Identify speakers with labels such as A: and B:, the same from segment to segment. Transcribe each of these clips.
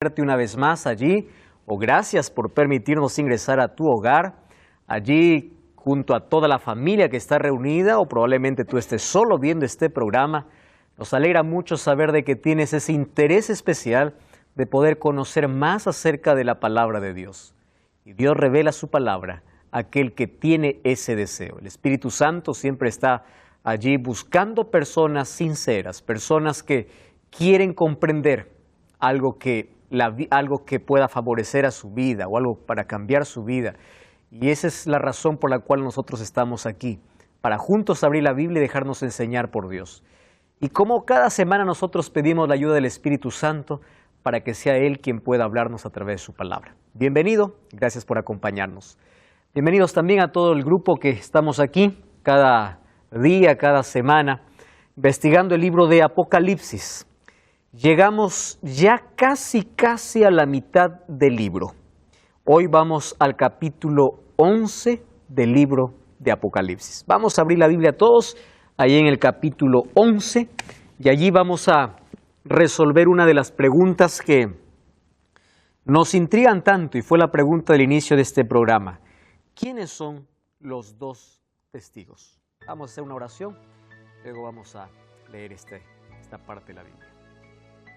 A: verte una vez más allí, o gracias por permitirnos ingresar a tu hogar, allí junto a toda la familia que está reunida, o probablemente tú estés solo viendo este programa. Nos alegra mucho saber de que tienes ese interés especial de poder conocer más acerca de la palabra de Dios. Y Dios revela su palabra a aquel que tiene ese deseo. El Espíritu Santo siempre está allí buscando personas sinceras, personas que quieren comprender algo que pueda favorecer a su vida o algo para cambiar su vida. Y esa es la razón por la cual nosotros estamos aquí, para juntos abrir la Biblia y dejarnos enseñar por Dios. Y como cada semana nosotros pedimos la ayuda del Espíritu Santo para que sea Él quien pueda hablarnos a través de su palabra. Bienvenido, gracias por acompañarnos. Bienvenidos también a todo el grupo que estamos aquí cada día, cada semana, investigando el libro de Apocalipsis. Llegamos ya casi a la mitad del libro. Hoy vamos al capítulo 11 del libro de Apocalipsis. Vamos a abrir la Biblia todos, ahí en el capítulo 11, y allí vamos a resolver una de las preguntas que nos intrigan tanto, y fue la pregunta del inicio de este programa. ¿Quiénes son los dos testigos? Vamos a hacer una oración, luego vamos a leer esta parte de la Biblia.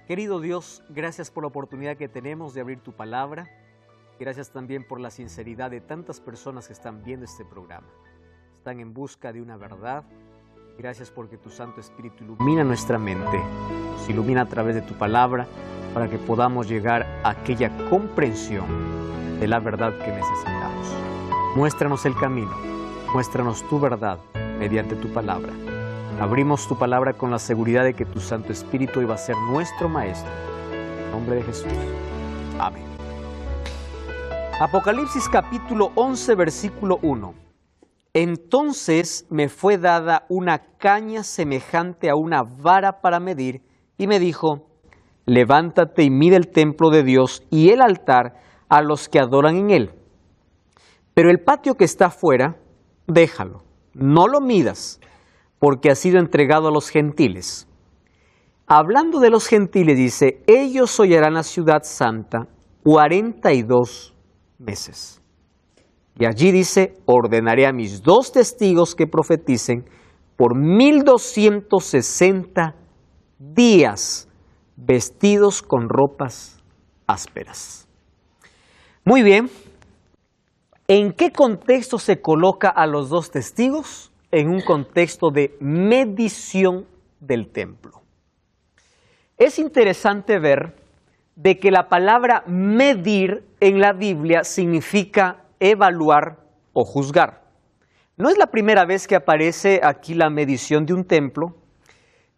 A: Querido Dios, gracias por la oportunidad que tenemos de abrir tu palabra. Gracias también por la sinceridad de tantas personas que están viendo este programa. Están en busca de una verdad. Gracias porque tu Santo Espíritu ilumina nuestra mente, nos ilumina a través de tu palabra para que podamos llegar a aquella comprensión de la verdad que necesitamos. Muéstranos el camino, muéstranos tu verdad mediante tu palabra. Abrimos tu palabra con la seguridad de que tu Santo Espíritu hoy va a ser nuestro Maestro. En el nombre de Jesús. Amén. Apocalipsis capítulo 11, versículo 1. Entonces me fue dada una caña semejante a una vara para medir, y me dijo, levántate y mide el templo de Dios y el altar a los que adoran en él. Pero el patio que está afuera, déjalo, no lo midas, porque ha sido entregado a los gentiles. Hablando de los gentiles, dice, ellos hollarán la ciudad santa 42 meses. Y allí dice, ordenaré a mis 2 testigos que profeticen por 1260 días, vestidos con ropas ásperas. Muy bien, ¿en qué contexto se coloca a los 2 testigos? En un contexto de medición del templo. Es interesante ver de que la palabra medir en la Biblia significa evaluar o juzgar. No es la primera vez que aparece aquí la medición de un templo.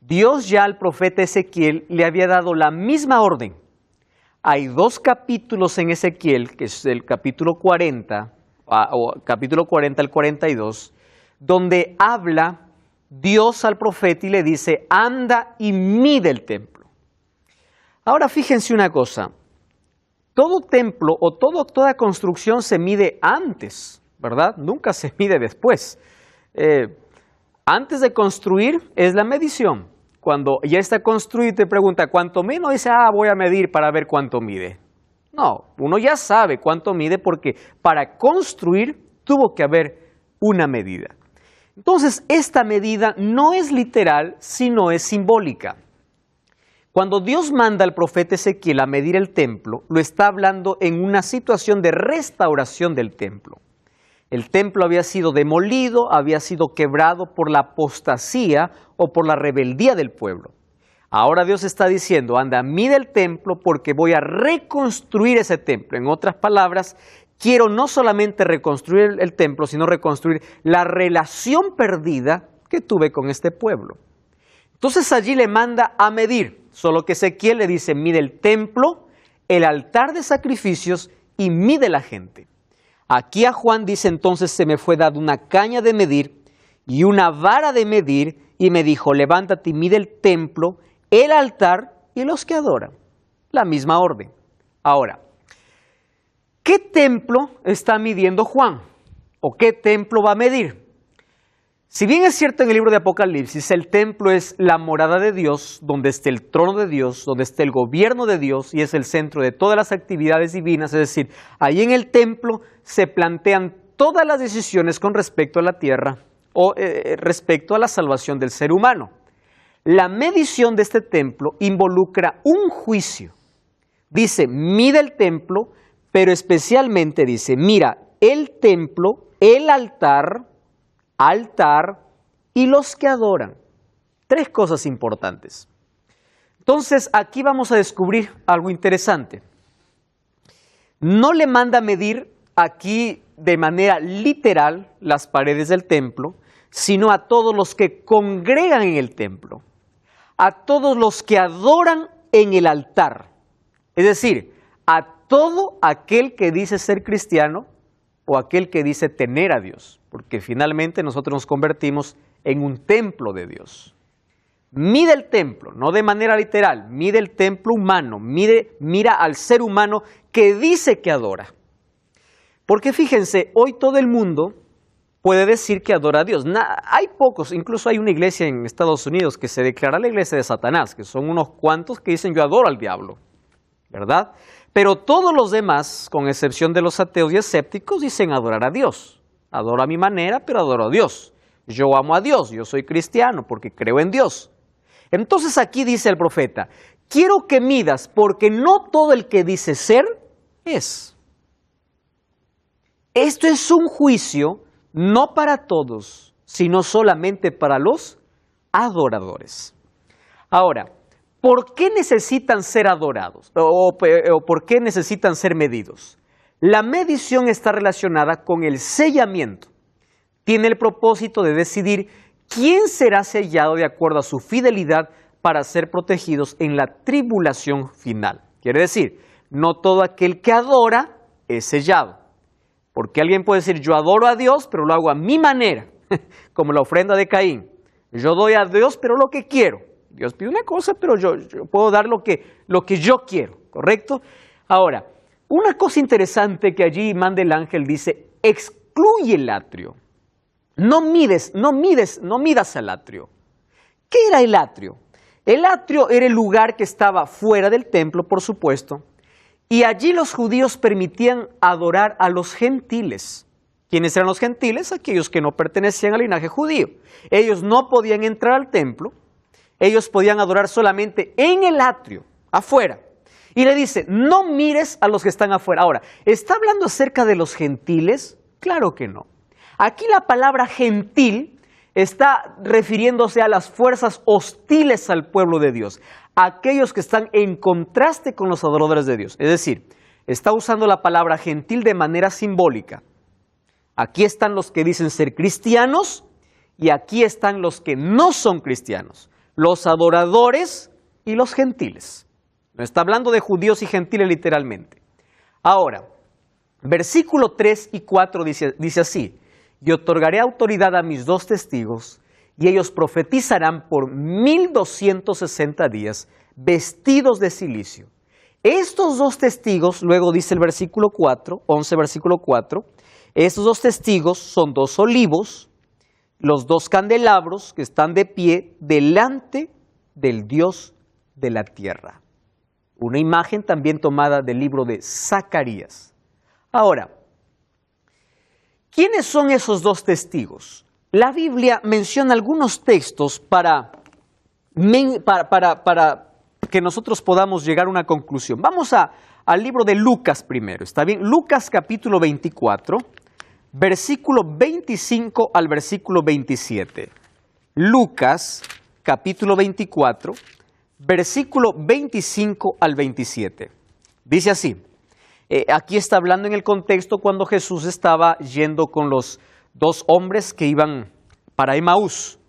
A: Dios ya al profeta Ezequiel le había dado la misma orden. Hay 2 capítulos en Ezequiel, que es el capítulo 40, o capítulo 40 al 42, donde habla Dios al profeta y le dice, anda y mide el templo. Ahora fíjense una cosa, todo templo o toda construcción se mide antes, ¿verdad? Nunca se mide después. Antes de construir es la medición. Cuando ya está construido y te pregunta cuánto mide, no dice, voy a medir para ver cuánto mide. No, uno ya sabe cuánto mide porque para construir tuvo que haber una medida. Entonces, esta medida no es literal, sino es simbólica. Cuando Dios manda al profeta Ezequiel a medir el templo, lo está hablando en una situación de restauración del templo. El templo había sido demolido, había sido quebrado por la apostasía o por la rebeldía del pueblo. Ahora Dios está diciendo, anda, mide el templo porque voy a reconstruir ese templo. En otras palabras, quiero no solamente reconstruir el templo, sino reconstruir la relación perdida que tuve con este pueblo. Entonces allí le manda a medir, solo que Ezequiel le dice, mide el templo, el altar de sacrificios y mide la gente. Aquí a Juan dice, entonces se me fue dada una caña de medir y una vara de medir, y me dijo, levántate y mide el templo, el altar y los que adoran. La misma orden. Ahora, ¿qué templo está midiendo Juan? ¿O qué templo va a medir? Si bien es cierto en el libro de Apocalipsis, el templo es la morada de Dios, donde esté el trono de Dios, donde esté el gobierno de Dios y es el centro de todas las actividades divinas, es decir, ahí en el templo se plantean todas las decisiones con respecto a la tierra o respecto a la salvación del ser humano. La medición de este templo involucra un juicio. Dice, mide el templo, pero especialmente dice, mira el templo, el altar y los que adoran. 3 cosas importantes. Entonces, aquí vamos a descubrir algo interesante. No le manda medir aquí de manera literal las paredes del templo, sino a todos los que congregan en el templo, a todos los que adoran en el altar. Es decir, a todo aquel que dice ser cristiano o aquel que dice tener a Dios, porque finalmente nosotros nos convertimos en un templo de Dios. Mide el templo, no de manera literal, mide el templo humano, mira al ser humano que dice que adora. Porque fíjense, hoy todo el mundo puede decir que adora a Dios. Hay pocos, incluso hay una iglesia en Estados Unidos que se declara la iglesia de Satanás, que son unos cuantos que dicen yo adoro al diablo, ¿verdad? Pero todos los demás, con excepción de los ateos y escépticos, dicen adorar a Dios. Adoro a mi manera, pero adoro a Dios. Yo amo a Dios, yo soy cristiano porque creo en Dios. Entonces aquí dice el profeta, quiero que midas porque no todo el que dice ser es. Esto es un juicio no para todos, sino solamente para los adoradores. Ahora, ¿por qué necesitan ser adorados? ¿O por qué necesitan ser medidos? La medición está relacionada con el sellamiento. Tiene el propósito de decidir quién será sellado de acuerdo a su fidelidad para ser protegidos en la tribulación final. Quiere decir, no todo aquel que adora es sellado. Porque alguien puede decir, yo adoro a Dios, pero lo hago a mi manera, como la ofrenda de Caín. Yo doy a Dios, pero lo que quiero. Dios pide una cosa, pero yo puedo dar lo que yo quiero, ¿correcto? Ahora, una cosa interesante que allí manda el ángel dice, excluye el atrio. No midas al atrio. ¿Qué era el atrio? El atrio era el lugar que estaba fuera del templo, por supuesto, y allí los judíos permitían adorar a los gentiles. ¿Quiénes eran los gentiles? Aquellos que no pertenecían al linaje judío. Ellos no podían entrar al templo, ellos podían adorar solamente en el atrio, afuera. Y le dice, no mires a los que están afuera. Ahora, ¿está hablando acerca de los gentiles? Claro que no. Aquí la palabra gentil está refiriéndose a las fuerzas hostiles al pueblo de Dios, aquellos que están en contraste con los adoradores de Dios. Es decir, está usando la palabra gentil de manera simbólica. Aquí están los que dicen ser cristianos y aquí están los que no son cristianos, los adoradores y los gentiles. No está hablando de judíos y gentiles literalmente. Ahora, versículo 3 y 4 dice así, y otorgaré autoridad a mis 2 testigos, y ellos profetizarán por 1260 días, vestidos de cilicio. Estos 2 testigos, luego dice el versículo 4, 11 versículo 4, estos 2 testigos son 2 olivos, los 2 candelabros que están de pie delante del Dios de la tierra. Una imagen también tomada del libro de Zacarías. Ahora, ¿quiénes son esos 2 testigos? La Biblia menciona algunos textos para que nosotros podamos llegar a una conclusión. Vamos al libro de Lucas primero, ¿está bien? Lucas capítulo 24, versículo 25 al versículo 27. Lucas capítulo 24, versículo 25 al 27. Dice así. Aquí está hablando en el contexto cuando Jesús estaba yendo con los 2 hombres que iban para Emaús.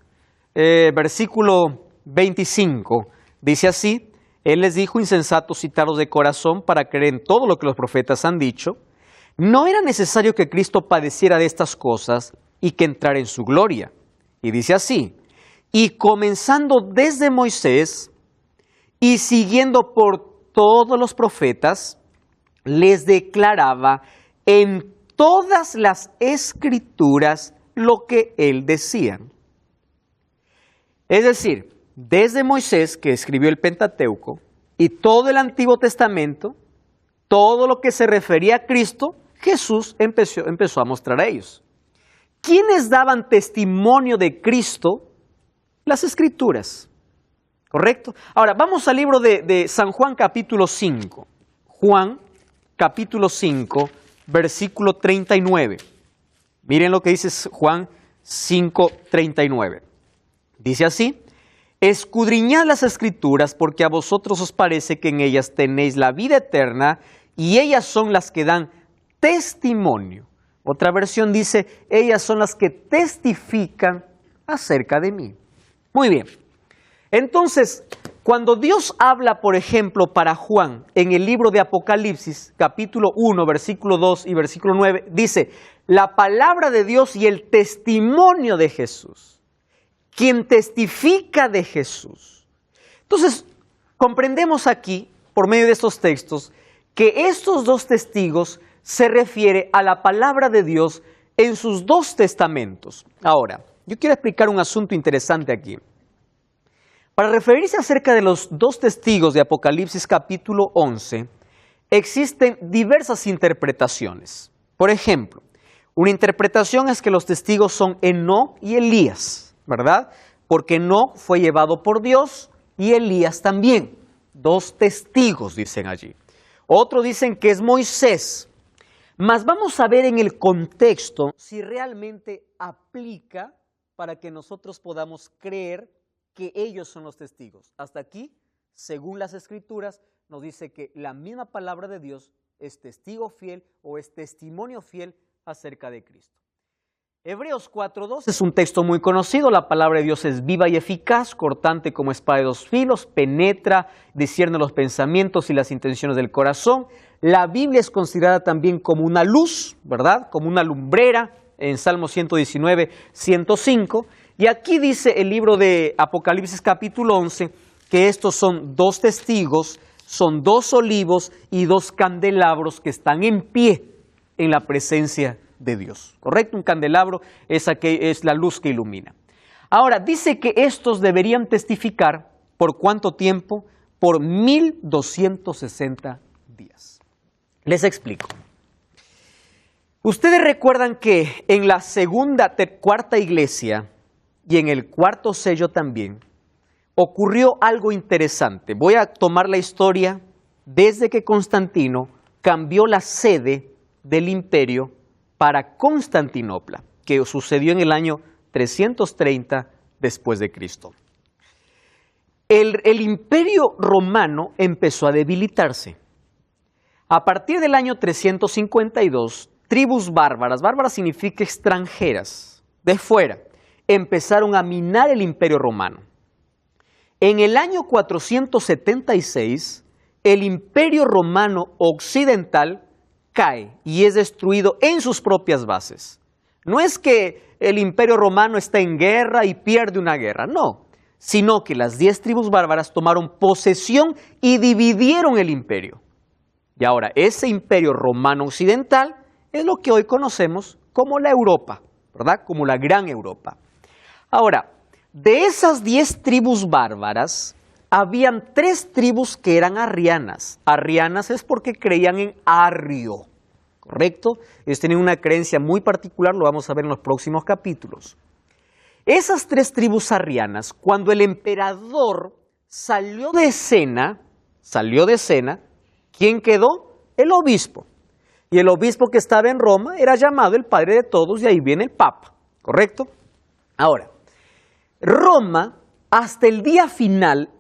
A: Versículo 25 dice así, Él les dijo, insensatos y tardos de corazón, para creer en todo lo que los profetas han dicho. No era necesario que Cristo padeciera de estas cosas y que entrara en su gloria. Y dice así, y comenzando desde Moisés y siguiendo por todos los profetas, les declaraba en todas las escrituras lo que él decía. Es decir, desde Moisés, que escribió el Pentateuco, y todo el Antiguo Testamento, todo lo que se refería a Cristo, Jesús empezó a mostrar a ellos. ¿Quiénes daban testimonio de Cristo? Las Escrituras. ¿Correcto? Ahora, vamos al libro de San Juan capítulo 5. Juan capítulo 5, versículo 39. Miren lo que dice Juan 5, 39. Dice así: escudriñad las Escrituras, porque a vosotros os parece que en ellas tenéis la vida eterna, y ellas son las que dan testimonio. Otra versión dice, ellas son las que testifican acerca de mí. Muy bien. Entonces, cuando Dios habla, por ejemplo, para Juan, en el libro de Apocalipsis, capítulo 1, versículo 2 y versículo 9, dice, la palabra de Dios y el testimonio de Jesús. Quien testifica de Jesús. Entonces, comprendemos aquí, por medio de estos textos, que estos dos testigos se refiere a la palabra de Dios en sus dos testamentos. Ahora, yo quiero explicar un asunto interesante aquí. Para referirse acerca de los dos testigos de Apocalipsis capítulo 11, existen diversas interpretaciones. Por ejemplo, una interpretación es que los testigos son Enoc y Elías, ¿verdad? Porque Enoc fue llevado por Dios y Elías también. Dos testigos dicen allí. Otros dicen que es Moisés. Mas vamos a ver en el contexto si realmente aplica para que nosotros podamos creer que ellos son los testigos. Hasta aquí, según las Escrituras, nos dice que la misma palabra de Dios es testigo fiel o es testimonio fiel acerca de Cristo. Hebreos 4:2 es un texto muy conocido. La palabra de Dios es viva y eficaz, cortante como espada de dos filos, penetra, discierne los pensamientos y las intenciones del corazón. La Biblia es considerada también como una luz, ¿verdad? Como una lumbrera, en Salmo 119, 105. Y aquí dice el libro de Apocalipsis capítulo 11 que estos son dos testigos, son dos olivos y dos candelabros que están en pie en la presencia de Dios. ¿Correcto? Un candelabro es la luz que ilumina. Ahora, dice que estos deberían testificar ¿por cuánto tiempo? Por 1260 días. Les explico. Ustedes recuerdan que en la cuarta iglesia y en el cuarto sello también ocurrió algo interesante. Voy a tomar la historia desde que Constantino cambió la sede del imperio para Constantinopla, que sucedió en el año 330 después de Cristo. El imperio romano empezó a debilitarse. A partir del año 352, tribus bárbaras significa extranjeras, de fuera, empezaron a minar el imperio romano. En el año 476, el imperio romano occidental cae y es destruido en sus propias bases. No es que el imperio romano está en guerra y pierde una guerra, no, sino que las 10 tribus bárbaras tomaron posesión y dividieron el imperio. Y ahora, ese imperio romano occidental es lo que hoy conocemos como la Europa, ¿verdad? Como la Gran Europa. Ahora, de esas 10 tribus bárbaras, habían 3 tribus que eran arrianas. Arrianas es porque creían en Arrio, ¿correcto? Ellos tenían una creencia muy particular, lo vamos a ver en los próximos capítulos. Esas 3 tribus arrianas, cuando el emperador salió de escena, ¿quién quedó? El obispo. Y el obispo que estaba en Roma era llamado el padre de todos y ahí viene el papa, ¿correcto? Ahora, Roma, hasta el día final,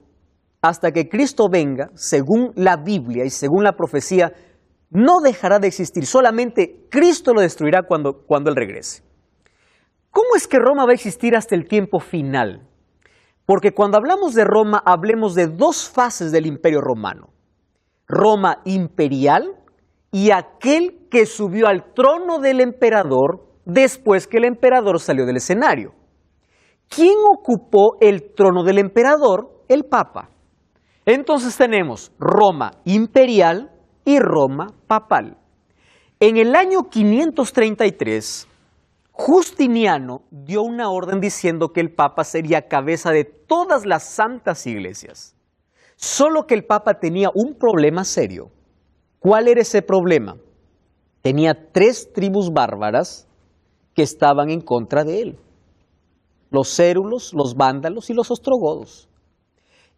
A: hasta que Cristo venga, según la Biblia y según la profecía, no dejará de existir. Solamente Cristo lo destruirá cuando Él regrese. ¿Cómo es que Roma va a existir hasta el tiempo final? Porque cuando hablamos de Roma, hablemos de 2 fases del imperio romano. Roma imperial y aquel que subió al trono del emperador después que el emperador salió del escenario. ¿Quién ocupó el trono del emperador? El Papa. Entonces tenemos Roma imperial y Roma papal. En el año 533, Justiniano dio una orden diciendo que el Papa sería cabeza de todas las santas iglesias. Solo que el Papa tenía un problema serio. ¿Cuál era ese problema? Tenía 3 tribus bárbaras que estaban en contra de él. Los cérulos, los vándalos y los ostrogodos.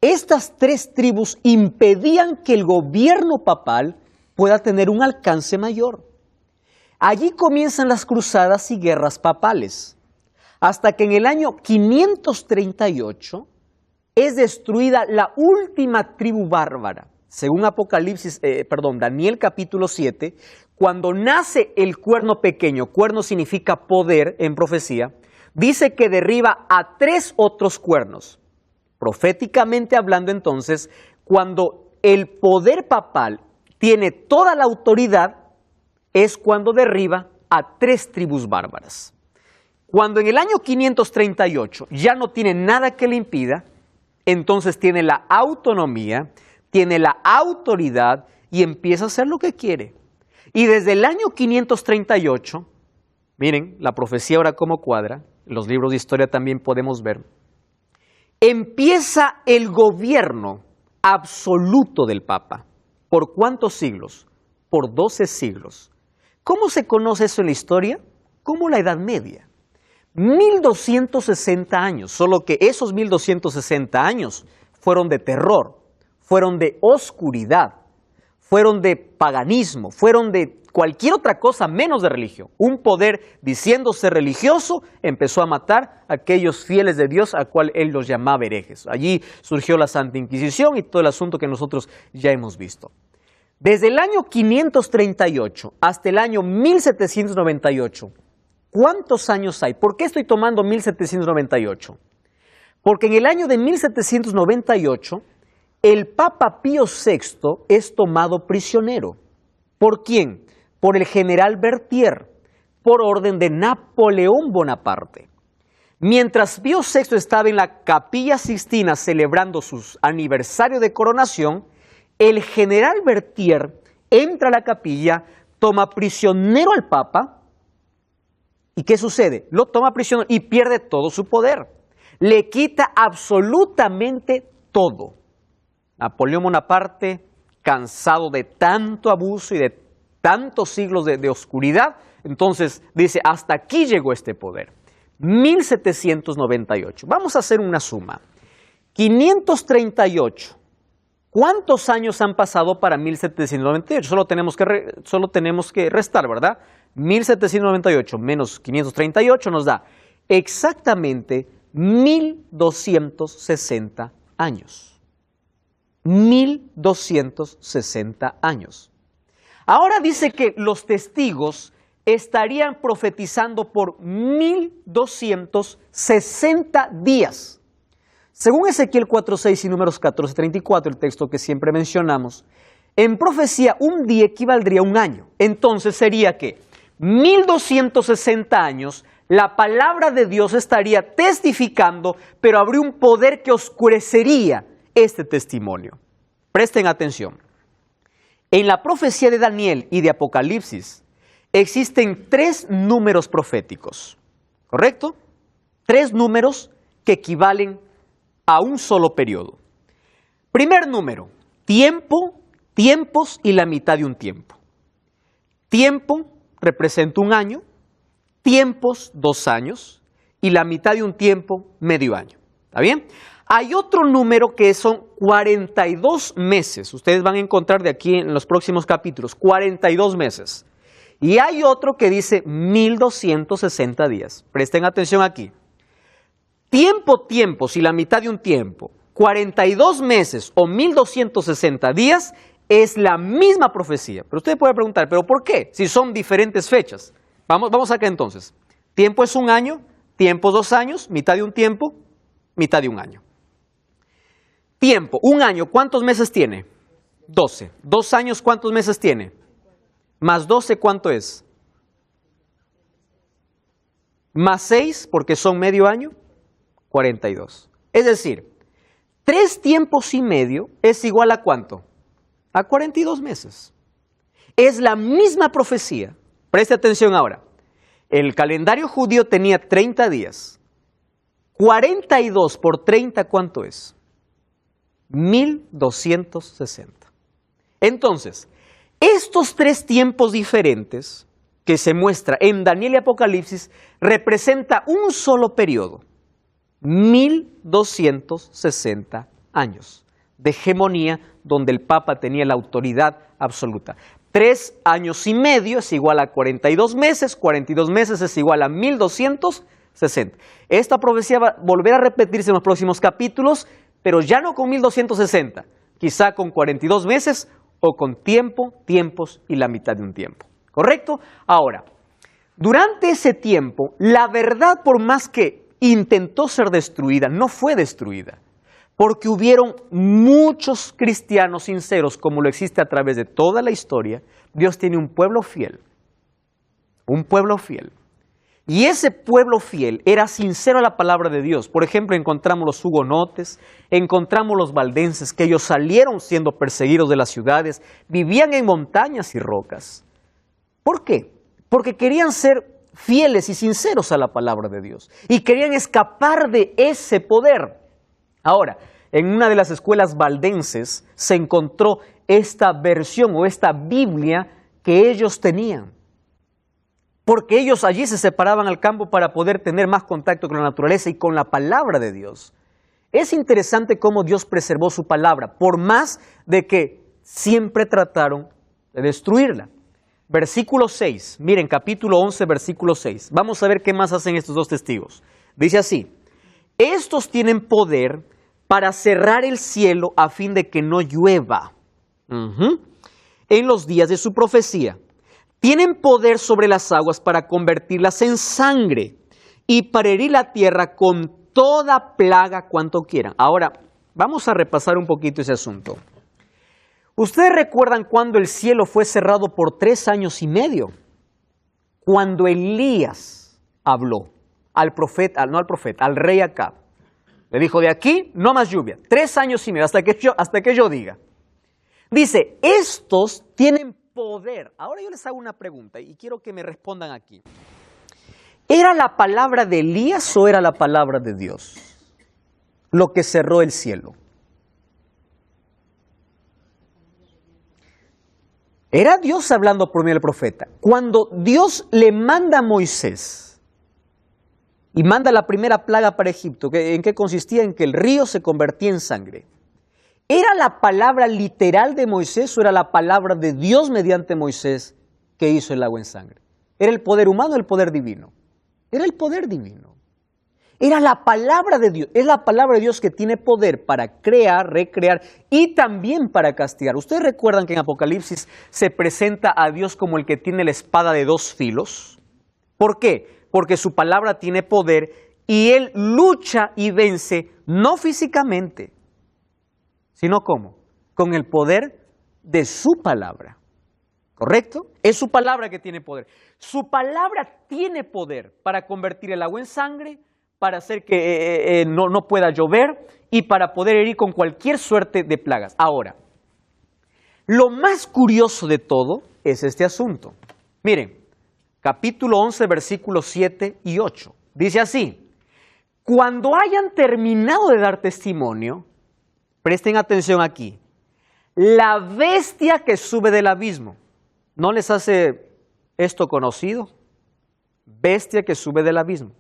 A: Estas 3 tribus impedían que el gobierno papal pueda tener un alcance mayor. Allí comienzan las cruzadas y guerras papales, hasta que en el año 538 es destruida la última tribu bárbara. Según Daniel capítulo 7, cuando nace el cuerno pequeño, cuerno significa poder en profecía, dice que derriba a 3 otros cuernos. Proféticamente hablando entonces, cuando el poder papal tiene toda la autoridad, es cuando derriba a 3 tribus bárbaras. Cuando en el año 538 ya no tiene nada que le impida, entonces tiene la autonomía, tiene la autoridad y empieza a hacer lo que quiere. Y desde el año 538, miren la profecía ahora cómo cuadra, en los libros de historia también podemos ver, empieza el gobierno absoluto del Papa. ¿Por cuántos siglos? Por 12 siglos. ¿Cómo se conoce eso en la historia? Como la Edad Media. 1260 años, solo que esos 1260 años fueron de terror, fueron de oscuridad, fueron de paganismo, fueron de cualquier otra cosa menos de religión. Un poder diciéndose religioso empezó a matar a aquellos fieles de Dios a cual él los llamaba herejes. Allí surgió la Santa Inquisición y todo el asunto que nosotros ya hemos visto. Desde el año 538 hasta el año 1798, ¿cuántos años hay? ¿Por qué estoy tomando 1798? Porque en el año de 1798, el Papa Pío VI es tomado prisionero. ¿Por quién? Por el general Berthier, por orden de Napoleón Bonaparte. Mientras Pío VI estaba en la Capilla Sixtina celebrando su aniversario de coronación, el general Berthier entra a la capilla, toma prisionero al Papa, ¿y qué sucede? Lo toma prisionero y pierde todo su poder. Le quita absolutamente todo. Napoleón Bonaparte, cansado de tanto abuso y de tantos siglos de oscuridad, entonces dice, hasta aquí llegó este poder. 1798. Vamos a hacer una suma. 538. ¿Cuántos años han pasado para 1798? Solo tenemos que restar, ¿verdad? 1798 menos 538 nos da exactamente 1260 años. 1260 años. Ahora dice que los testigos estarían profetizando por 1260 días. Según Ezequiel 4:6 y Números 14:34, el texto que siempre mencionamos, en profecía un día equivaldría a un año. Entonces sería que 1260 años la palabra de Dios estaría testificando, pero habría un poder que oscurecería este testimonio. Presten atención. En la profecía de Daniel y de Apocalipsis existen 3 números proféticos, ¿correcto? 3 números que equivalen a un solo periodo. Primer número, tiempo, tiempos y la mitad de un tiempo. Tiempo representa un año, tiempos 2 años y la mitad de un tiempo medio año. ¿Está bien? Hay otro número que son 42 meses. Ustedes van a encontrar de aquí en los próximos capítulos, 42 meses. Y hay otro que dice 1260 días. Presten atención aquí. Tiempo, tiempos y la mitad de un tiempo, 42 meses o 1260 días es la misma profecía. Pero usted puede preguntar, ¿pero por qué? Si son diferentes fechas. Vamos acá entonces. Tiempo es un año, tiempo 2 años, mitad de un tiempo, mitad de un año. Tiempo, un año, ¿cuántos meses tiene? 12. 2 años, ¿cuántos meses tiene? Más 12, ¿cuánto es? Más 6, porque son medio año, 42. Es decir, 3 tiempos y medio es igual a ¿cuánto? A 42 meses. Es la misma profecía. Preste atención ahora. El calendario judío tenía 30 días. 42 por 30, ¿cuánto es? 1260. Entonces, estos tres tiempos diferentes que se muestra en Daniel y Apocalipsis representa un solo periodo, 1260 años de hegemonía donde el Papa tenía la autoridad absoluta. 3 años y medio es igual a 42 meses es igual a 1260. Esta profecía va a volver a repetirse en los próximos capítulos, pero ya no con 1260, quizá con 42 meses o con tiempos y la mitad de un tiempo. ¿Correcto? Ahora, durante ese tiempo, la verdad, por más que intentó ser destruida, no fue destruida, porque hubieron muchos cristianos sinceros, como lo existe a través de toda la historia. Dios tiene un pueblo fiel, y ese pueblo fiel era sincero a la palabra de Dios. Por ejemplo, encontramos los hugonotes, encontramos los valdenses, que ellos salieron siendo perseguidos de las ciudades, vivían en montañas y rocas. ¿Por qué? Porque querían ser fieles y sinceros a la palabra de Dios y querían escapar de ese poder. Ahora, en una de las escuelas valdenses se encontró esta versión o esta Biblia que ellos tenían, porque ellos allí se separaban al campo para poder tener más contacto con la naturaleza y con la palabra de Dios. Es interesante cómo Dios preservó su palabra, por más de que siempre trataron de destruirla. Versículo 6, miren, capítulo 11, versículo 6. Vamos a ver qué más hacen estos dos testigos. Dice así: estos tienen poder para cerrar el cielo a fin de que no llueva en los días de su profecía. Tienen poder sobre las aguas para convertirlas en sangre y para herir la tierra con toda plaga cuanto quieran. Ahora, vamos a repasar un poquito ese asunto. ¿Ustedes recuerdan cuando el cielo fue cerrado por 3 años y medio? Cuando Elías habló al profeta, no al profeta, al rey Acab. Le dijo, de aquí no más lluvia, 3 años y medio, hasta que yo diga. Dice, estos tienen poder. Ahora yo les hago una pregunta y quiero que me respondan aquí. ¿Era la palabra de Elías o era la palabra de Dios lo que cerró el cielo? Era Dios hablando por medio del profeta. Cuando Dios le manda a Moisés y manda la primera plaga para Egipto, ¿en qué consistía? En que el río se convertía en sangre. ¿Era la palabra literal de Moisés o era la palabra de Dios mediante Moisés que hizo el agua en sangre? ¿Era el poder humano o el poder divino? Era el poder divino. Era la palabra de Dios. Es la palabra de Dios que tiene poder para crear, recrear y también para castigar. ¿Ustedes recuerdan que en Apocalipsis se presenta a Dios como el que tiene la espada de 2 filos? ¿Por qué? Porque su palabra tiene poder y Él lucha y vence no físicamente, sino ¿cómo? Con el poder de su palabra. ¿Correcto? Es su palabra que tiene poder. Su palabra tiene poder para convertir el agua en sangre, para hacer que no pueda llover y para poder herir con cualquier suerte de plagas. Ahora, lo más curioso de todo es este asunto. Miren, capítulo 11, versículos 7 y 8. Dice así, cuando hayan terminado de dar testimonio, presten atención aquí, la bestia que sube del abismo, ¿no les hace esto conocido? Bestia que sube del abismo.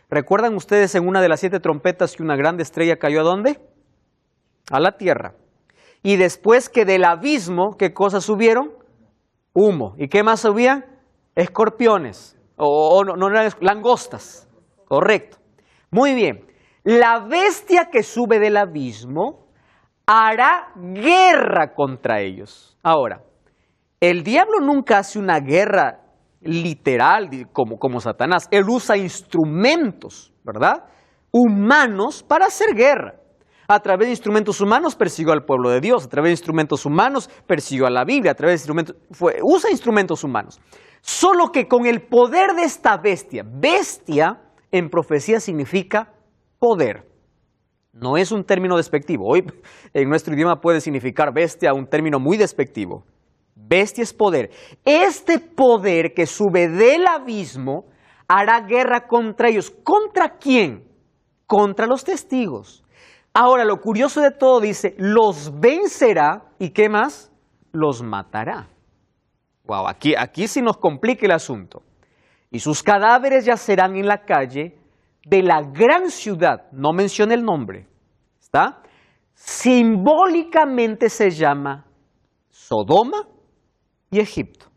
A: ¿Recuerdan ustedes en una de las 7 trompetas que una grande estrella cayó a dónde? A la tierra. Y después que del abismo, ¿qué cosas subieron? Humo. ¿Y qué más subían? Escorpiones. No eran langostas. Correcto. Muy bien. La bestia que sube del abismo hará guerra contra ellos. Ahora, el diablo nunca hace una guerra literal como Satanás. Él usa instrumentos, ¿verdad?, humanos para hacer guerra. A través de instrumentos humanos persiguió al pueblo de Dios, a través de instrumentos humanos persiguió a la Biblia, a través de instrumentos, usa instrumentos humanos. Solo que con el poder de esta bestia, bestia en profecía significa poder. No es un término despectivo. Hoy en nuestro idioma puede significar bestia un término muy despectivo. Bestia es poder. Este poder que sube del abismo hará guerra contra ellos. ¿Contra quién? Contra los testigos. Ahora, lo curioso de todo dice, los vencerá, ¿y qué más? Los matará. Wow, aquí sí nos complica el asunto. Y sus cadáveres yacerán en la calle de la gran ciudad, no menciona el nombre, ¿está? Simbólicamente se llama Sodoma y Egipto,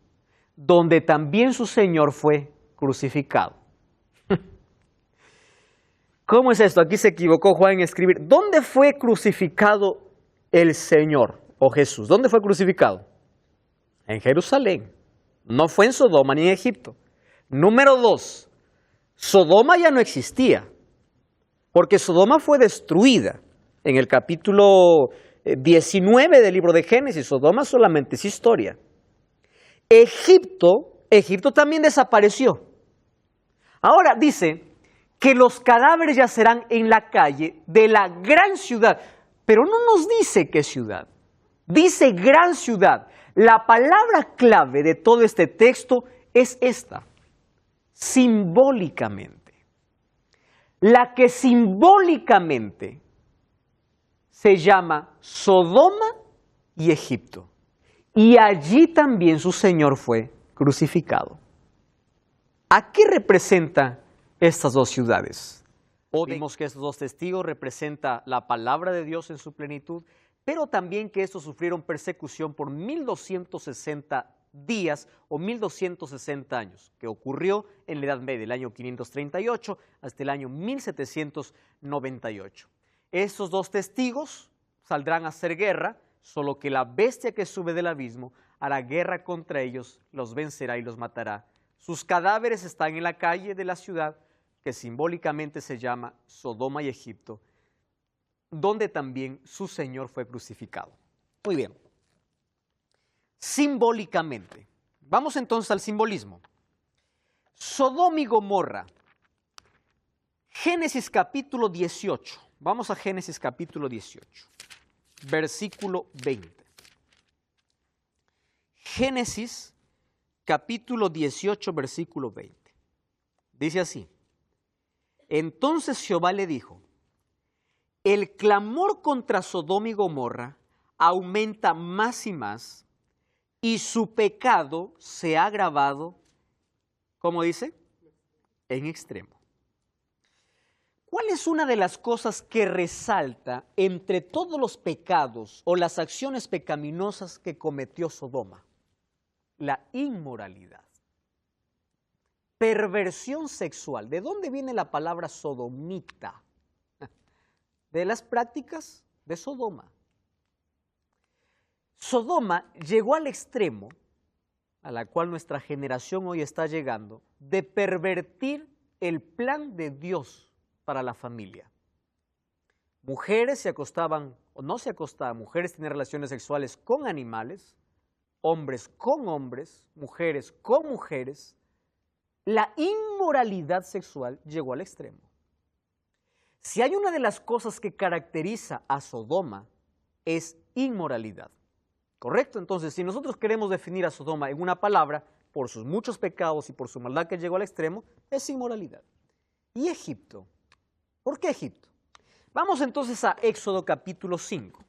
A: donde también su Señor fue crucificado. ¿Cómo es esto? Aquí se equivocó Juan en escribir. ¿Dónde fue crucificado el Señor o Jesús? ¿Dónde fue crucificado? En Jerusalén. No fue en Sodoma ni en Egipto. Número 2, Sodoma ya no existía, porque Sodoma fue destruida. En el capítulo 19 del libro de Génesis, Sodoma solamente es historia. Egipto también desapareció. Ahora dice que los cadáveres yacerán en la calle de la gran ciudad, pero no nos dice qué ciudad, dice gran ciudad. La palabra clave de todo este texto es esta, simbólicamente. La que simbólicamente se llama Sodoma y Egipto. Y allí también su Señor fue crucificado. ¿A qué representan estas dos ciudades? Vimos que estos dos testigos representan la palabra de Dios en su plenitud, pero también que estos sufrieron persecución por 1260 días o 1260 años, que ocurrió en la Edad Media, del año 538 hasta el año 1798. Estos dos testigos saldrán a hacer guerra, solo que la bestia que sube del abismo hará guerra contra ellos, los vencerá y los matará. Sus cadáveres están en la calle de la ciudad, que simbólicamente se llama Sodoma y Egipto, donde también su Señor fue crucificado. Muy bien. Simbólicamente. Vamos entonces al simbolismo. Sodoma y Gomorra. Génesis capítulo 18. Vamos a Génesis capítulo 18, versículo 20. Génesis capítulo 18, versículo 20. Dice así: Entonces Jehová le dijo, el clamor contra Sodoma y Gomorra aumenta más y más, y su pecado se ha agravado, ¿cómo dice? En extremo. ¿Cuál es una de las cosas que resalta entre todos los pecados o las acciones pecaminosas que cometió Sodoma? La inmoralidad. Perversión sexual. ¿De dónde viene la palabra sodomita? De las prácticas de Sodoma. Sodoma llegó al extremo, a la cual nuestra generación hoy está llegando, de pervertir el plan de Dios para la familia. Mujeres se acostaban, o no se acostaban, mujeres tenían relaciones sexuales con animales, hombres con hombres, mujeres con mujeres. La inmoralidad sexual llegó al extremo. Si hay una de las cosas que caracteriza a Sodoma, es inmoralidad. ¿Correcto? Entonces, si nosotros queremos definir a Sodoma en una palabra, por sus muchos pecados y por su maldad que llegó al extremo, es inmoralidad. ¿Y Egipto? ¿Por qué Egipto? Vamos entonces a Éxodo capítulo 5.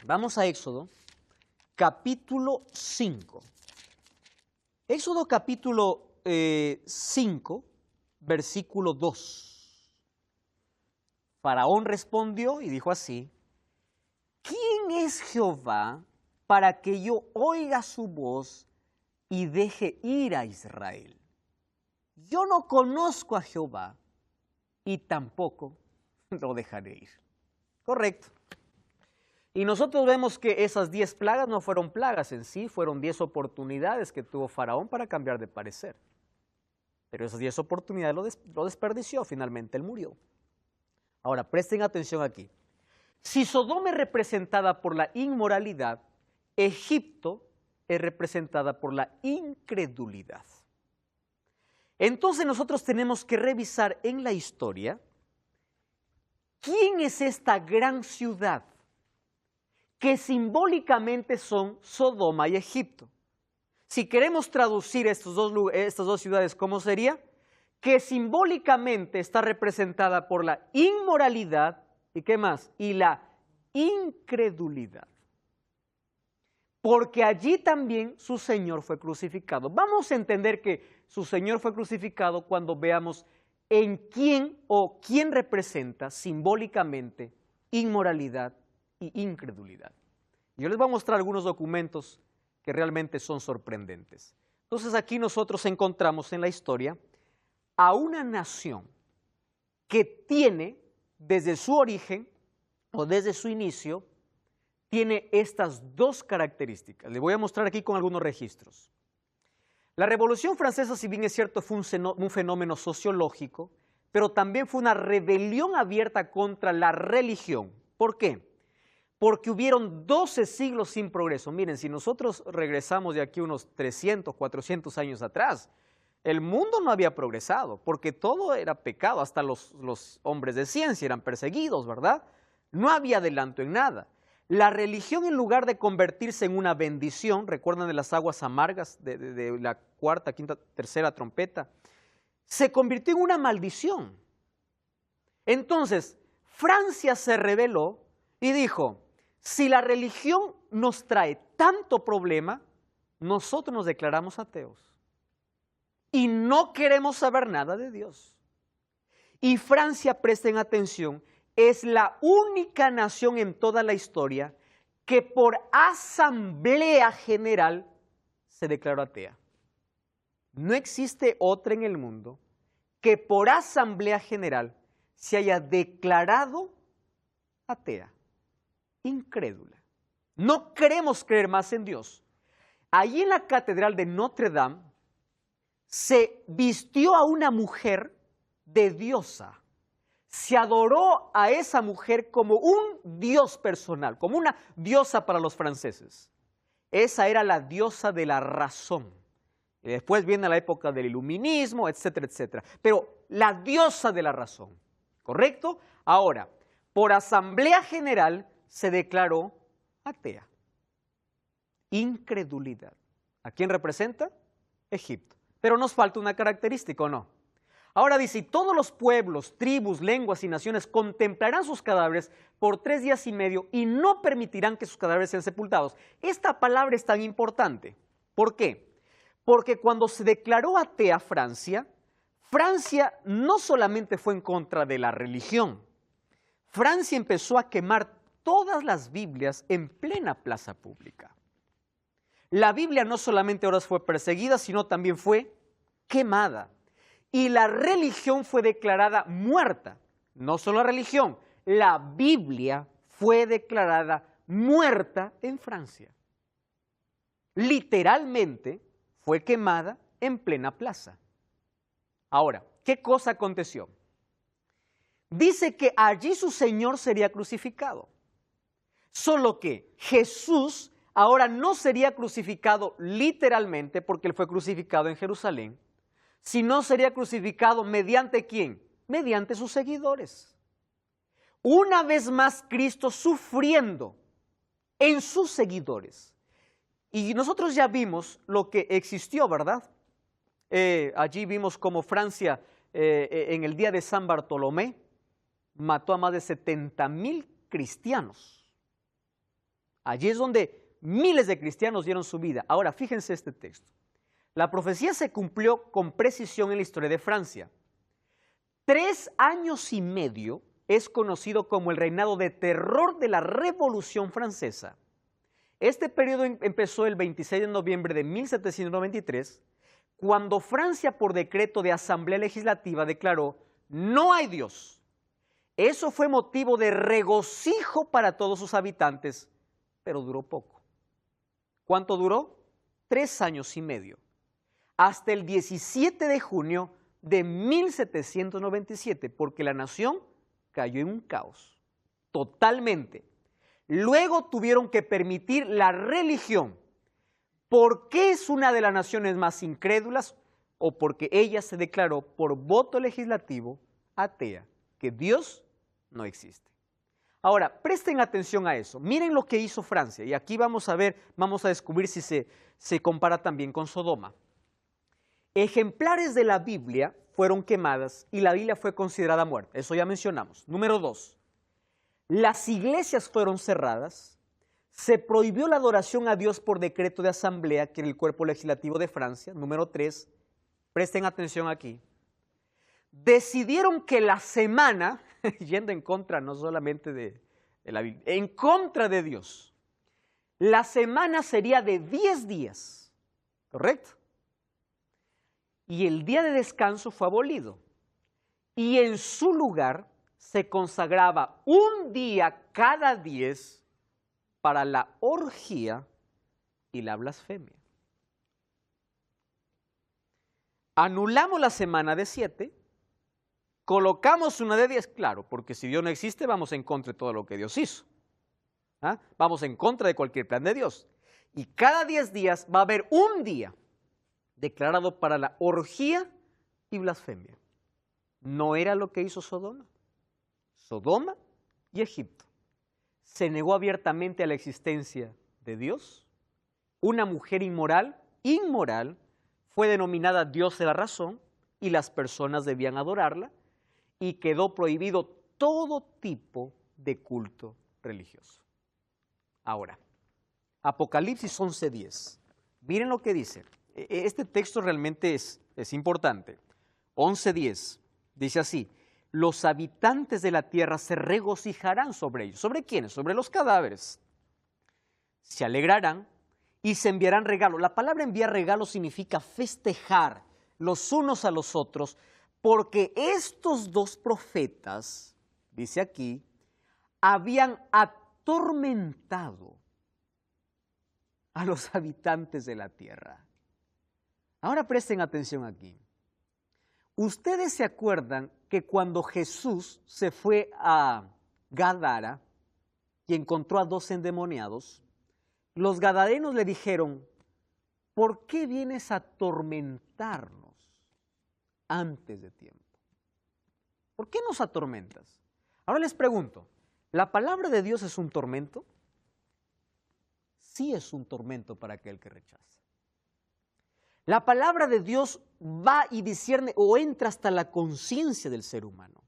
A: Vamos a Éxodo capítulo 5. Éxodo capítulo 5, versículo 2. Faraón respondió y dijo así: ¿Quién es Jehová para que yo oiga su voz y deje ir a Israel? Yo no conozco a Jehová y tampoco lo dejaré ir. Correcto. Y nosotros vemos que esas 10 plagas no fueron plagas en sí, fueron 10 oportunidades que tuvo Faraón para cambiar de parecer. Pero esas 10 oportunidades lo desperdició, finalmente él murió. Ahora, presten atención aquí. Si Sodoma es representada por la inmoralidad, Egipto es representada por la incredulidad. Entonces nosotros tenemos que revisar en la historia quién es esta gran ciudad que simbólicamente son Sodoma y Egipto. Si queremos traducir estas dos ciudades, ¿cómo sería? que simbólicamente está representada por la inmoralidad y ¿qué más? Y la incredulidad. Porque allí también su Señor fue crucificado. Vamos a entender que su Señor fue crucificado cuando veamos en quién o quién representa simbólicamente inmoralidad y incredulidad. Yo les voy a mostrar algunos documentos que realmente son sorprendentes. Entonces aquí nosotros encontramos en la historia a una nación que tiene desde su origen o desde su inicio, tiene estas dos características. Les voy a mostrar aquí con algunos registros. La Revolución Francesa, si bien es cierto, fue un fenómeno sociológico, pero también fue una rebelión abierta contra la religión. ¿Por qué? Porque hubieron 12 siglos sin progreso. Miren, si nosotros regresamos de aquí unos 300, 400 años atrás, el mundo no había progresado, porque todo era pecado, hasta los hombres de ciencia eran perseguidos, ¿verdad? No había adelanto en nada. La religión, en lugar de convertirse en una bendición, recuerdan de las aguas amargas de la cuarta, quinta, tercera trompeta, se convirtió en una maldición. Entonces, Francia se rebeló y dijo, si la religión nos trae tanto problema, nosotros nos declaramos ateos y no queremos saber nada de Dios. Y Francia, presten atención, es la única nación en toda la historia que por asamblea general se declaró atea. No existe otra en el mundo que por asamblea general se haya declarado atea, incrédula. No queremos creer más en Dios. Allí en la catedral de Notre Dame se vistió a una mujer de diosa. Se adoró a esa mujer como un dios personal, como una diosa para los franceses. Esa era la diosa de la razón. Y después viene la época del iluminismo, etcétera, etcétera. Pero la diosa de la razón, ¿correcto? Ahora, por asamblea general se declaró atea. Incredulidad. ¿A quién representa? Egipto. Pero nos falta una característica, ¿o no? Ahora dice, y todos los pueblos, tribus, lenguas y naciones contemplarán sus cadáveres por 3 días y medio y no permitirán que sus cadáveres sean sepultados. Esta palabra es tan importante. ¿Por qué? Porque cuando se declaró atea Francia, Francia no solamente fue en contra de la religión. Francia empezó a quemar todas las Biblias en plena plaza pública. La Biblia no solamente ahora fue perseguida, sino también fue quemada. Y la religión fue declarada muerta. No solo la religión, la Biblia fue declarada muerta en Francia. Literalmente fue quemada en plena plaza. Ahora, ¿qué cosa aconteció? Dice que allí su Señor sería crucificado. Solo que Jesús ahora no sería crucificado literalmente porque él fue crucificado en Jerusalén, sino sería crucificado mediante ¿quién? Mediante sus seguidores. Una vez más Cristo sufriendo en sus seguidores. Y nosotros ya vimos lo que existió, ¿verdad? Allí vimos cómo Francia en el día de San Bartolomé mató a más de 70,000 cristianos. Allí es donde miles de cristianos dieron su vida. Ahora, fíjense este texto. La profecía se cumplió con precisión en la historia de Francia. 3 años y medio es conocido como el reinado de terror de la Revolución Francesa. Este periodo empezó el 26 de noviembre de 1793, cuando Francia, por decreto de Asamblea Legislativa, declaró: no hay Dios. Eso fue motivo de regocijo para todos sus habitantes, pero duró poco. ¿Cuánto duró? 3 años y medio. Hasta el 17 de junio de 1797, porque la nación cayó en un caos, totalmente. Luego tuvieron que permitir la religión. ¿Por qué es una de las naciones más incrédulas? O porque ella se declaró por voto legislativo atea, que Dios no existe. Ahora, presten atención a eso. Miren lo que hizo Francia, y aquí vamos a ver, vamos a descubrir si se compara también con Sodoma. Ejemplares de la Biblia fueron quemadas y la Biblia fue considerada muerta. Eso ya mencionamos. Número 2, las iglesias fueron cerradas. Se prohibió la adoración a Dios por decreto de asamblea, que era el cuerpo legislativo de Francia. Número 3, presten atención aquí. Decidieron que la semana, yendo en contra no solamente de la Biblia, en contra de Dios, la semana sería de 10 días, ¿correcto? Y el día de descanso fue abolido. Y en su lugar se consagraba un día cada 10 para la orgía y la blasfemia. Anulamos la semana de 7, colocamos una de 10, claro, porque si Dios no existe, vamos en contra de todo lo que Dios hizo. ¿Ah? Vamos en contra de cualquier plan de Dios. Y cada 10 días va a haber un día declarado para la orgía y blasfemia. No era lo que hizo Sodoma. Sodoma y Egipto. Se negó abiertamente a la existencia de Dios. Una mujer inmoral, fue denominada Dios de la razón y las personas debían adorarla, y quedó prohibido todo tipo de culto religioso. Ahora, Apocalipsis 11:10. Miren lo que dice. Este texto realmente es importante. 11:10 dice así: los habitantes de la tierra se regocijarán sobre ellos. ¿Sobre quiénes? Sobre los cadáveres. Se alegrarán y se enviarán regalos. La palabra enviar regalos significa festejar los unos a los otros, porque estos dos profetas, dice aquí, habían atormentado a los habitantes de la tierra. Ahora presten atención aquí. Ustedes se acuerdan que cuando Jesús se fue a Gadara y encontró a 2 endemoniados, los gadarenos le dijeron: ¿por qué vienes a atormentarnos antes de tiempo? ¿Por qué nos atormentas? Ahora les pregunto, ¿la palabra de Dios es un tormento? Sí es un tormento para aquel que rechaza. La palabra de Dios va y discierne o entra hasta la conciencia del ser humano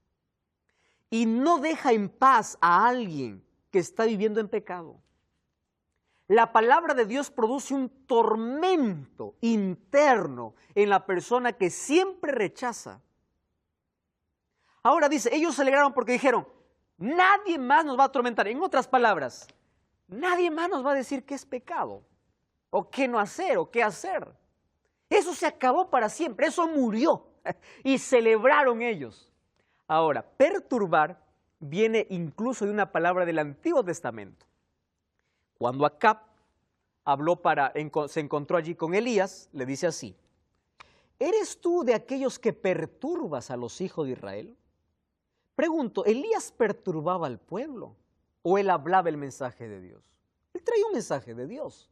A: y no deja en paz a alguien que está viviendo en pecado. La palabra de Dios produce un tormento interno en la persona que siempre rechaza. Ahora dice, ellos se alegraron porque dijeron: nadie más nos va a atormentar. En otras palabras, nadie más nos va a decir qué es pecado, o qué no hacer, o qué hacer. Eso se acabó para siempre, eso murió. Y celebraron ellos. Ahora, perturbar viene incluso de una palabra del Antiguo Testamento. Cuando Acab se encontró allí con Elías, le dice así: ¿eres tú de aquellos que perturbas a los hijos de Israel? Pregunto, ¿Elías perturbaba al pueblo o él hablaba el mensaje de Dios? Él traía un mensaje de Dios.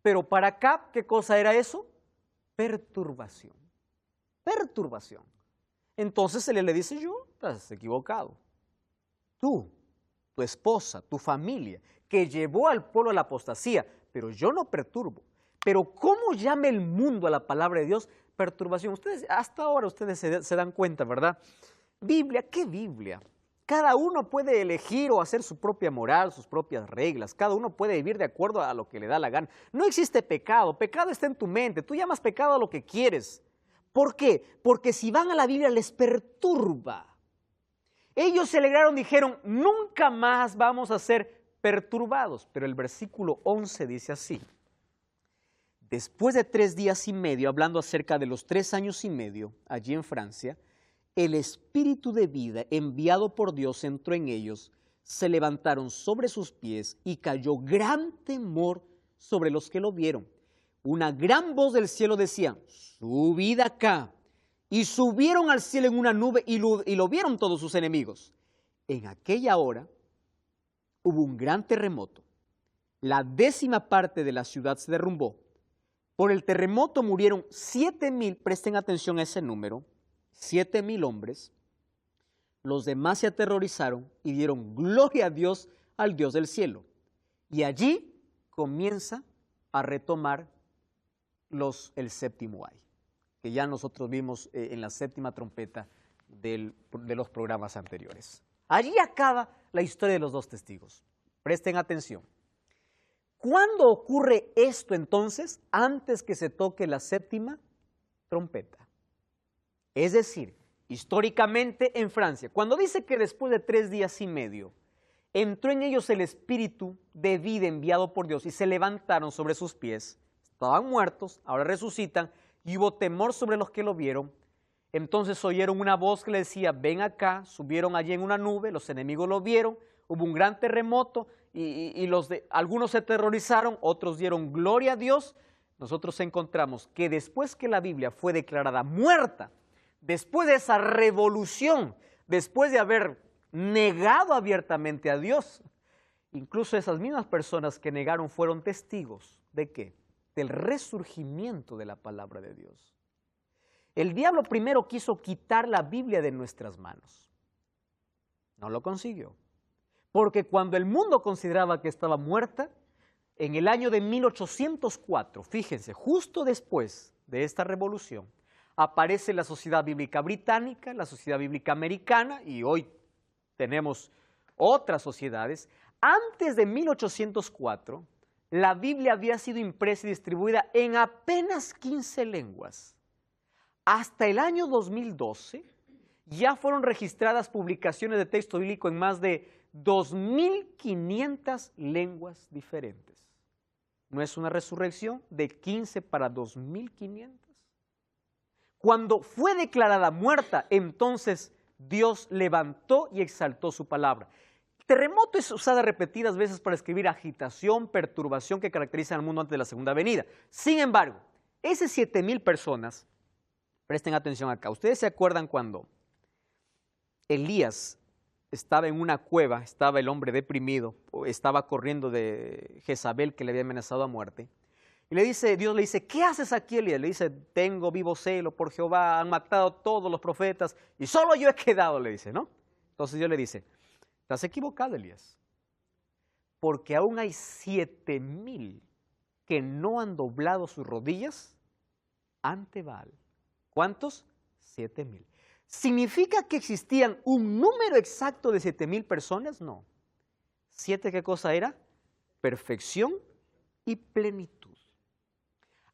A: Pero para Acab, ¿qué cosa era eso? Perturbación. Perturbación. Entonces él le dice: yo, estás equivocado. Tú, tu esposa, tu familia, que llevó al pueblo a la apostasía, pero yo no perturbo. Pero ¿cómo llama el mundo a la palabra de Dios? Perturbación. Ustedes, hasta ahora ustedes se dan cuenta, ¿verdad? Biblia, ¿qué Biblia? Cada uno puede elegir o hacer su propia moral, sus propias reglas. Cada uno puede vivir de acuerdo a lo que le da la gana. No existe pecado. Pecado está en tu mente. Tú llamas pecado a lo que quieres. ¿Por qué? Porque si van a la Biblia les perturba. Ellos se alegraron, dijeron: nunca más vamos a ser perturbados. Pero el versículo 11 dice así: después de 3 días y medio, hablando acerca de los 3 años y medio allí en Francia, el espíritu de vida enviado por Dios entró en ellos, se levantaron sobre sus pies y cayó gran temor sobre los que lo vieron. Una gran voz del cielo decía: subid acá. Y subieron al cielo en una nube y lo vieron todos sus enemigos. En aquella hora hubo un gran terremoto. La 10ª parte de la ciudad se derrumbó. Por el terremoto murieron 7,000, presten atención a ese número, 7,000 hombres. Los demás se aterrorizaron y dieron gloria a Dios, al Dios del cielo. Y allí comienza a retomar el séptimo ay. que ya nosotros vimos en la séptima trompeta de los programas anteriores. Allí acaba la historia de los dos testigos. Presten atención. ¿Cuándo ocurre esto entonces? Antes que se toque la séptima trompeta. Es decir, históricamente en Francia, cuando dice que después de 3 días y medio, entró en ellos el espíritu de vida enviado por Dios y se levantaron sobre sus pies, estaban muertos, ahora resucitan, y hubo temor sobre los que lo vieron. Entonces oyeron una voz que le decía, ven acá, subieron allí en una nube, los enemigos lo vieron, hubo un gran terremoto y algunos se aterrorizaron, otros dieron gloria a Dios. Nosotros encontramos que después que la Biblia fue declarada muerta, después de esa revolución, después de haber negado abiertamente a Dios, incluso esas mismas personas que negaron fueron testigos ¿de qué? Del resurgimiento de la palabra de Dios. El diablo primero quiso quitar la Biblia de nuestras manos. No lo consiguió. Porque cuando el mundo consideraba que estaba muerta, en el año de 1804, fíjense, justo después de esta revolución, aparece la Sociedad Bíblica Británica, la Sociedad Bíblica Americana, y hoy tenemos otras sociedades. Antes de 1804, la Biblia había sido impresa y distribuida en apenas 15 lenguas. Hasta el año 2012 ya fueron registradas publicaciones de texto bíblico en más de 2.500 lenguas diferentes. ¿No es una resurrección de 15 para 2.500? Cuando fue declarada muerta, entonces Dios levantó y exaltó su palabra. Terremoto es usada repetidas veces para escribir agitación, perturbación que caracteriza al mundo antes de la segunda venida. Sin embargo, esas 7.000 personas, presten atención acá, ¿ustedes se acuerdan cuando Elías estaba en una cueva, estaba el hombre deprimido, estaba corriendo de Jezabel que le había amenazado a muerte? Y Dios le dice, ¿qué haces aquí, Elías? Le dice, tengo vivo celo por Jehová, han matado a todos los profetas y solo yo he quedado, le dice, ¿no? Entonces Dios le dice, estás equivocado, Elías, porque aún hay 7.000 que no han doblado sus rodillas ante Baal. ¿Cuántos? 7.000. ¿Significa que existían un número exacto de 7.000 personas? No. 7, ¿qué cosa era? Perfección y plenitud.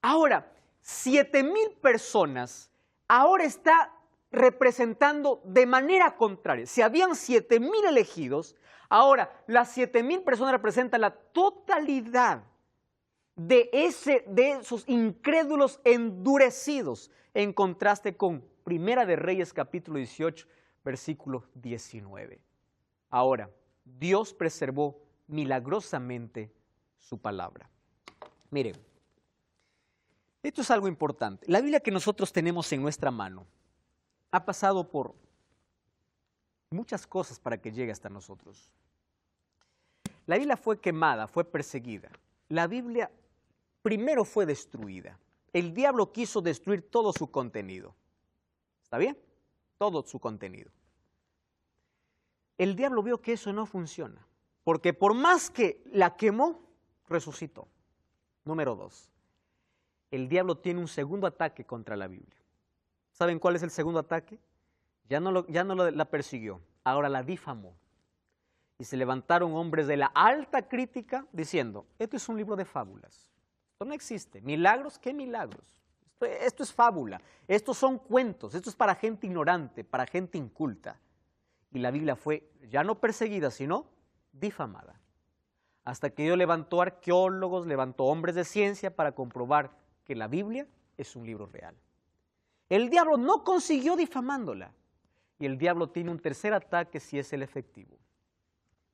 A: Ahora, 7.000 personas ahora está representando de manera contraria. Si habían 7.000 elegidos, ahora las 7.000 personas representan la totalidad de esos incrédulos endurecidos, en contraste con Primera de Reyes capítulo 18, versículo 19. Ahora, Dios preservó milagrosamente su palabra. Miren, esto es algo importante. La Biblia que nosotros tenemos en nuestra mano ha pasado por muchas cosas para que llegue hasta nosotros. La Biblia fue quemada, fue perseguida. La Biblia primero fue destruida. El diablo quiso destruir todo su contenido. ¿Está bien? Todo su contenido. El diablo vio que eso no funciona, porque por más que la quemó, resucitó. Número 2. El diablo tiene un segundo ataque contra la Biblia. ¿Saben cuál es el segundo ataque? Ya no la persiguió, ahora la difamó. Y se levantaron hombres de la alta crítica diciendo, esto es un libro de fábulas. Esto no existe. ¿Milagros? ¿Qué milagros? Esto es fábula. Estos son cuentos. Esto es para gente ignorante, para gente inculta. Y la Biblia fue ya no perseguida, sino difamada. Hasta que Dios levantó arqueólogos, levantó hombres de ciencia para comprobar que la Biblia es un libro real. El diablo no consiguió difamándola. Y el diablo tiene un tercer ataque si es el efectivo.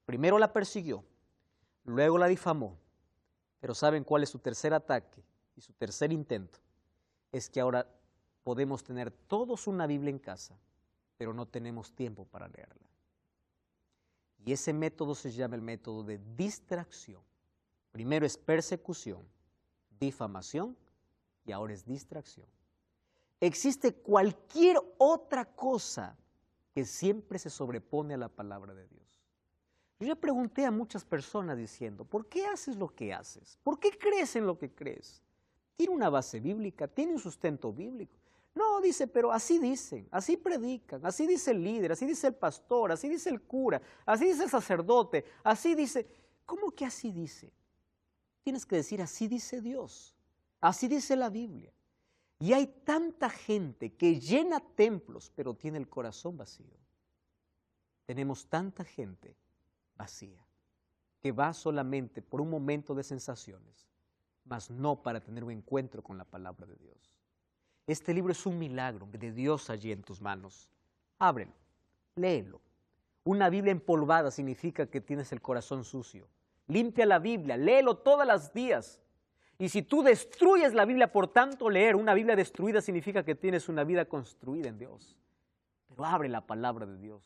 A: Primero la persiguió, luego la difamó. Pero ¿saben cuál es su tercer ataque y su tercer intento? Es que ahora podemos tener todos una Biblia en casa, pero no tenemos tiempo para leerla. Y ese método se llama el método de distracción. Primero es persecución, difamación y ahora es distracción. Existe cualquier otra cosa que siempre se sobrepone a la palabra de Dios. Yo ya pregunté a muchas personas diciendo, ¿por qué haces lo que haces? ¿Por qué crees en lo que crees? ¿Tiene una base bíblica? ¿Tiene un sustento bíblico? No, dice, pero así dicen, así predican, así dice el líder, así dice el pastor, así dice el cura, así dice el sacerdote, así dice. ¿Cómo que así dice? Tienes que decir, así dice Dios, así dice la Biblia. Y hay tanta gente que llena templos, pero tiene el corazón vacío. Tenemos tanta gente vacía, que va solamente por un momento de sensaciones, mas no para tener un encuentro con la palabra de Dios. Este libro es un milagro de Dios allí en tus manos. Ábrelo, léelo. Una Biblia empolvada significa que tienes el corazón sucio. Limpia la Biblia, léelo todos los días. Y si tú destruyes la Biblia por tanto leer, una Biblia destruida significa que tienes una vida construida en Dios. Pero abre la palabra de Dios.